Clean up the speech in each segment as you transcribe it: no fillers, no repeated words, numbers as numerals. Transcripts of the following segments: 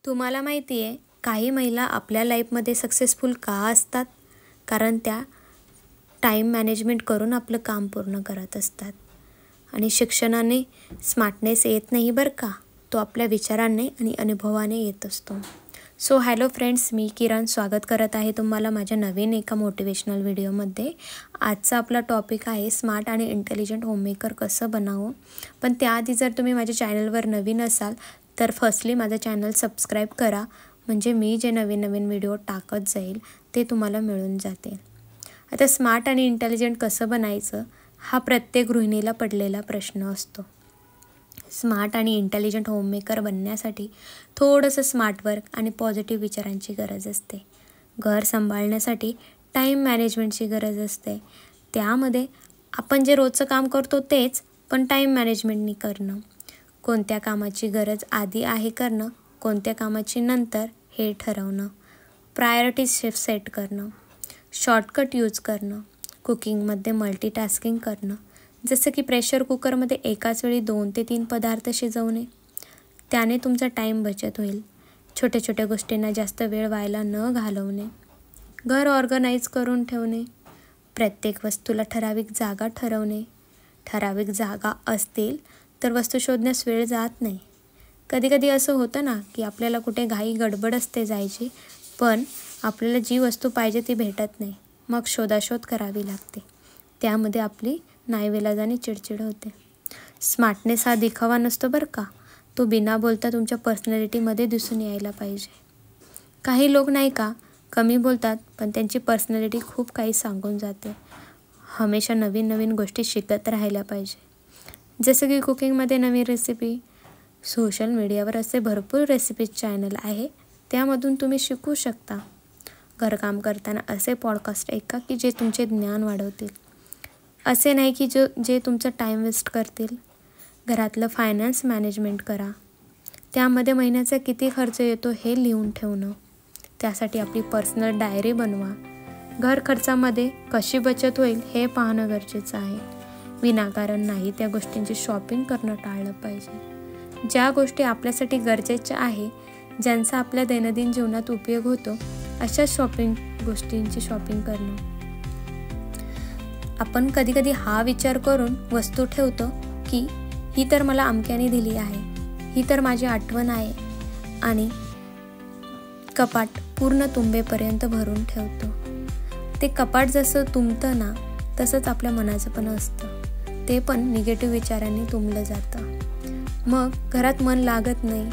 तुम्हाला माहिती आहे काही महिला आपल्या लाईफमध्ये सक्सेसफुल का असतात? कारण त्या टाईम मॅनेजमेंट करून आपलं काम पूर्ण करत असतात. आणि शिक्षणाने स्मार्टनेस येत नाही बरं का, तो आपल्या विचारांनी आणि अनुभवाने येत असतो. सो हॅलो फ्रेंड्स, मी किरण स्वागत करत आहे तुम्हाला माझ्या नवीन एका मोटिवेशनल व्हिडिओमध्ये. आजचा आपला टॉपिक आहे स्मार्ट आणि इंटेलिजंट होममेकर कसं बनावं. पण त्याआधी जर तुम्ही माझ्या चॅनलवर नवीन असाल तर फर्स्टली माझं चॅनल सबस्क्राईब करा, म्हणजे मी जे नवीन नवीन व्हिडिओ टाकत जाईल ते तुम्हाला मिळून जातील. आता स्मार्ट आणि इंटेलिजंट कसं बनायचं हा प्रत्येक गृहिणीला पडलेला प्रश्न असतो. स्मार्ट आणि इंटेलिजंट होममेकर बनण्यासाठी थोडंसं स्मार्ट वर्क आणि पॉझिटिव्ह विचारांची गरज असते. घर सांभाळण्यासाठी टाईम मॅनेजमेंटची गरज असते. त्यामध्ये आपण जे रोजचं काम करतो तेच, पण टाईम मॅनेजमेंटनी करणं. कोणत्या कामाची गरज आधी आहे करणं, कोणत्या कामाची नंतर हे ठरवणं. प्रायोरिटीज शिफ्ट सेट करणं. शॉर्टकट यूज करणं. कुकिंगमध्ये मल्टीटास्किंग करणं, जसं की प्रेशर कुकरमध्ये एकाच वेळी 2 ते 3 पदार्थ शिजवणे. त्याने तुमचा टाईम बचत होईल. छोट्या छोट्या गोष्टींना जास्त वेळ व्हायला न घालवणे. घर ऑर्गनाईज करून ठेवणे. प्रत्येक वस्तूला ठराविक जागा ठरवणे. ठराविक जागा असतील तर वस्तू शोधण्यास वेळ जात नाही. कधीकधी असं होतं ना की आपल्याला कुठे घाई गडबड असते जायची, पण आपल्याला जी वस्तू पाहिजे ती भेटत नाही. मग शोधाशोध करावी लागते. त्यामध्ये आपली नाईलाजाने चिडचिड होते. स्मार्टनेस हा दिखावा नसतो बरं का, तो बिना बोलता तुमच्या पर्सनॅलिटीमध्ये दिसून यायला पाहिजे. काही लोक नाही का कमी बोलतात, पण त्यांची पर्सनॅलिटी खूप काही सांगून जाते. हमेशा नवीन नवीन गोष्टी शिकत राहायला पाहिजे. जसं की कुकिंगमध्ये नवीन रेसिपी. सोशल मीडियावर असे भरपूर रेसिपीज चॅनल आहे, त्यामधून तुम्ही शिकू शकता. घरकाम करताना असे पॉडकास्ट ऐका की जे तुमचे ज्ञान वाढवतील. असे नाही की जे तुमचं टाईम वेस्ट करतील. घरातलं फायनान्स मॅनेजमेंट करा. त्यामध्ये महिन्याचा किती खर्च येतो हे लिहून ठेवणं. त्यासाठी आपली पर्सनल डायरी बनवा. घर खर्चामध्ये कशी बचत होईल हे पाहणं गरजेचं आहे. विनाकारण नाही त्या गोष्टींची शॉपिंग करणं टाळलं पाहिजे. ज्या गोष्टी आपल्यासाठी गरजेच्या आहे, ज्यांचा आपल्या दैनंदिन जीवनात उपयोग होतो, अशा गोष्टींची शॉपिंग करणं. आपण कधीकधी हा विचार करून वस्तू ठेवतो की ही तर मला अमक्याने दिली आहे, ही तर माझी आठवण आहे, आणि कपाट पूर्ण तुंबेपर्यंत भरून ठेवतो. ते कपाट जसं तुंबतं ना, तसंच आपल्या मनाचं पण असतं. ते पण निगेटिव्ह विचारांनी तुंबलं जातं. मग घरात मन लागत नाही.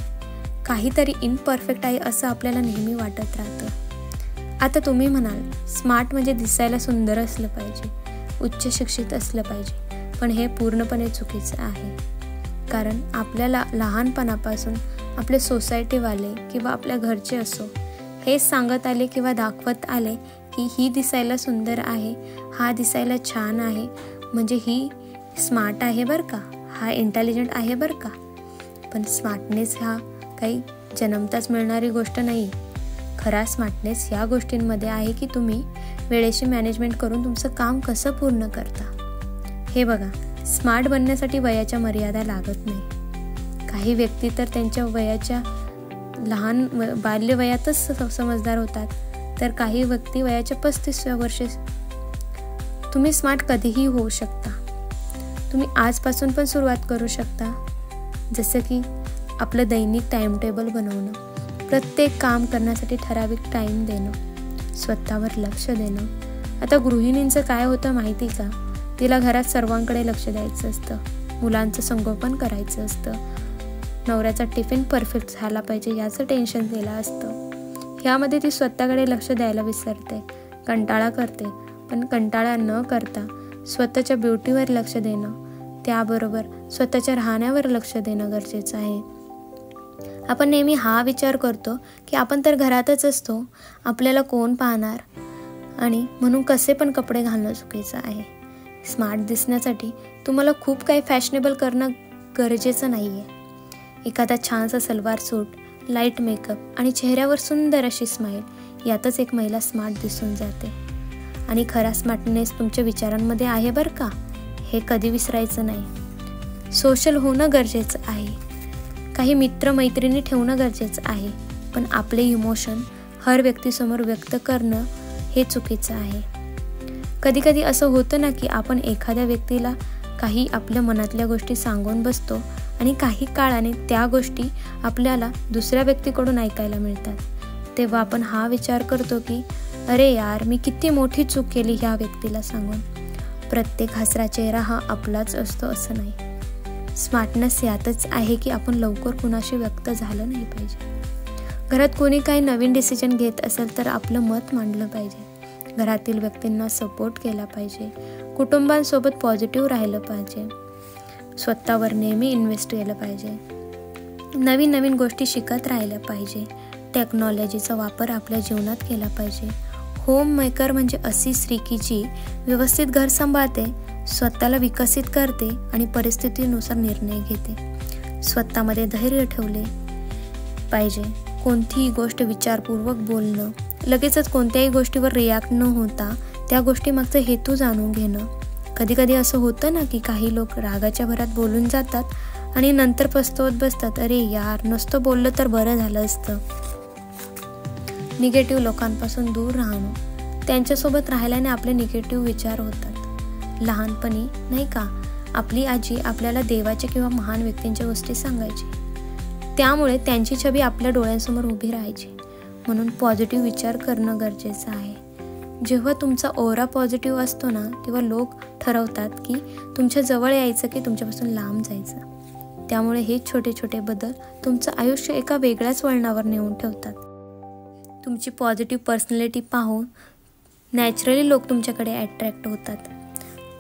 काहीतरी इम्परफेक्ट आहे असं आपल्याला नेहमी वाटत राहतं. आता तुम्ही म्हणाल स्मार्ट म्हणजे दिसायला सुंदर असलं पाहिजे, उच्च शिक्षित असलं पाहिजे, पण हे पूर्णपणे चुकीचं आहे. कारण आपल्याला लहानपणापासून आपले सोसायटीवाले किंवा आपल्या घरचे असो हेच सांगत आले किंवा दाखवत आले की ही दिसायला सुंदर आहे, हा दिसायला छान आहे, म्हणजे ही स्मार्ट आहे बरं का, हा इंटेलिजंट आहे बरं का. पण स्मार्टनेस हा काही जन्मताच मिळणारी गोष्ट नाही. खरा स्मार्टनेस या गोष्टींमध्ये आहे की तुम्ही वेळेची मॅनेजमेंट करून तुमचं काम कसं पूर्ण करता. हे बघा, स्मार्ट बनण्यासाठी वयाच्या मर्यादा लागत नाही. काही व्यक्ती तर त्यांच्या वयाच्या लहान बाल्यवयातच समजदार होतात, तर काही व्यक्ती वयाच्या 35व्या वर्षी. तुम्ही स्मार्ट कधीही होऊ शकता. तुम्ही आजपासून पण सुरुवात करू शकता. जसं की आपलं दैनिक टाईम टेबल बनवणं. प्रत्येक काम करण्यासाठी ठराविक टाईम देणं. स्वतःवर लक्ष देणं. आता गृहिणींचं काय होतं माहिती का, तिला घरात सर्वांकडे लक्ष द्यायचं असतं. मुलांचं संगोपन करायचं असतं. नवऱ्याचा टिफिन परफेक्ट झाला पाहिजे याचं टेन्शन तिला असतं. ह्यामध्ये ती स्वतःकडे लक्ष द्यायला विसरते, कंटाळा करते. पण कंटाळा न करता स्वतःच्या ब्युटीवर लक्ष देणं, त्याबरोबर स्वतःच्या राहण्यावर लक्ष देणं गरजेचं आहे. आपण नेहमी हा विचार करतो की आपण तर घरातच असतो, आपल्याला कोण पाहणार, आणि म्हणून कसे पण कपडे घालणं चुकीचं आहे. स्मार्ट दिसण्यासाठी तुम्हाला खूप काही फॅशनेबल करणं गरजेचं नाही आहे. एखादा छानसा सलवार सूट, लाईट मेकअप आणि चेहऱ्यावर सुंदर अशी स्माईल, यातच एक महिला स्मार्ट दिसून जाते. आणि खरा स्मार्टनेस तुमच्या विचारांमध्ये आहे बरं का, हे कधी विसरायचं नाही. सोशल होणं गरजेचं आहे. काही मित्र मैत्रिणी ठेवणं गरजेचं आहे. पण आपले इमोशन हर व्यक्तीसमोर व्यक्त करणं हे चुकीचं आहे. कधीकधी असं होतं ना की आपण एखाद्या व्यक्तीला काही आपल्या मनातल्या गोष्टी सांगून बसतो आणि काही काळाने त्या गोष्टी आपल्याला दुसऱ्या व्यक्तीकडून ऐकायला मिळतात. तेव्हा आपण हा विचार करतो की अरे यार, मी किती मोठी चूक केली ह्या व्यक्तीला सांगून. प्रत्येक हसरा चेहरा हा आपलाच असतो असं नाही. स्मार्टनेस यातच आहे की आपण लवकर कुणाशी व्यक्त झालं नाही पाहिजे. घरात कोणी काही नवीन डिसिजन घेत असेल तर आपलं मत मांडलं पाहिजे. घरातील व्यक्तींना सपोर्ट केला पाहिजे. कुटुंबांसोबत पॉझिटिव्ह राहिलं पाहिजे. स्वतःवर नेहमी इन्व्हेस्ट केलं पाहिजे. नवीन नवीन गोष्टी शिकत राहिल्या पाहिजे. टेक्नॉलॉजीचा वापर आपल्या जीवनात केला पाहिजे. होम मेकर म्हणजे अशी स्त्री की जी व्यवस्थित घर सांभाळते, स्वतःला विकसित करते आणि परिस्थितीनुसार निर्णय घेते. स्वतःमध्ये धैर्य ठेवले पाहिजे. कोणतीही गोष्ट विचारपूर्वक बोलणं, लगेचच कोणत्याही गोष्टीवर रिॲक्ट न होता त्या गोष्टीमागचा हेतू जाणून घेणं. कधीकधी असं होतं ना की काही लोक रागाच्या भरात बोलून जातात आणि नंतर पस्तवत बसतात, अरे यार, नुसतं बोललं तर बरं झालं असतं. निगेटिव्ह लोकांपासून दूर राहणं. त्यांच्यासोबत राहिल्याने आपले निगेटिव्ह विचार होतात. लहानपणी नाही का आपली आजी आपल्याला देवाच्या किंवा महान व्यक्तींच्या गोष्टी सांगायची, त्यामुळे त्यांची छबी आपल्या डोळ्यांसमोर उभी राहायची. म्हणून पॉझिटिव्ह विचार करणं गरजेचं आहे. जेव्हा तुमचा ओरा पॉझिटिव्ह असतो ना, तेव्हा लोक ठरवतात की तुमच्या जवळ यायचं की तुमच्यापासून लांब जायचं. त्यामुळे हे छोटे छोटे बदल तुमचं आयुष्य एका वेगळ्याच वळणावर नेऊन ठेवतात. तुमची पॉझिटिव्ह पर्सनॅलिटी पाहून नॅचरली लोक तुमच्याकडे अट्रॅक्ट होतात.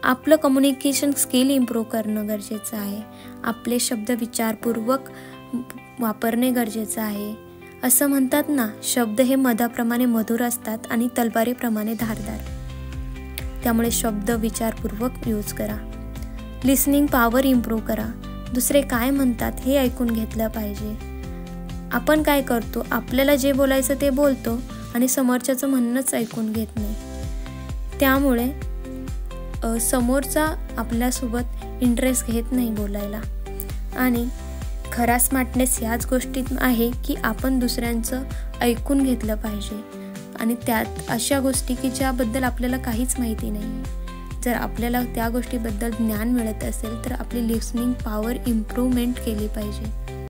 आपलं कम्युनिकेशन स्किल इम्प्रूव्ह करणं गरजेचं आहे. आपले शब्द विचारपूर्वक वापरणे गरजेचं आहे. असं म्हणतात ना, शब्द हे मधाप्रमाणे मधुर असतात आणि तलवारीप्रमाणे धारदार. त्यामुळे शब्द विचारपूर्वक यूज करा. लिसनिंग पॉवर इम्प्रूव्ह करा. दुसरे काय म्हणतात हे ऐकून घेतलं पाहिजे. आपण काय करतो, आपल्याला जे बोलायचं ते बोलतो आणि समोरच्याचं म्हणणंच ऐकून घेत नाही. त्यामुळे समोरचा आपल्यासोबत इंटरेस्ट घेत नाही बोलायला. आणि खरा स्मार्टनेस याच गोष्टीत आहे की आपण दुसऱ्यांचं ऐकून घेतलं पाहिजे. आणि त्यात अशा गोष्टी की ज्याबद्दल आपल्याला काहीच माहिती नाही. जर आपल्याला त्या गोष्टीबद्दल ज्ञान मिळत असेल तर आपली लिसनिंग पॉवर इम्प्रूव्हमेंट केली पाहिजे.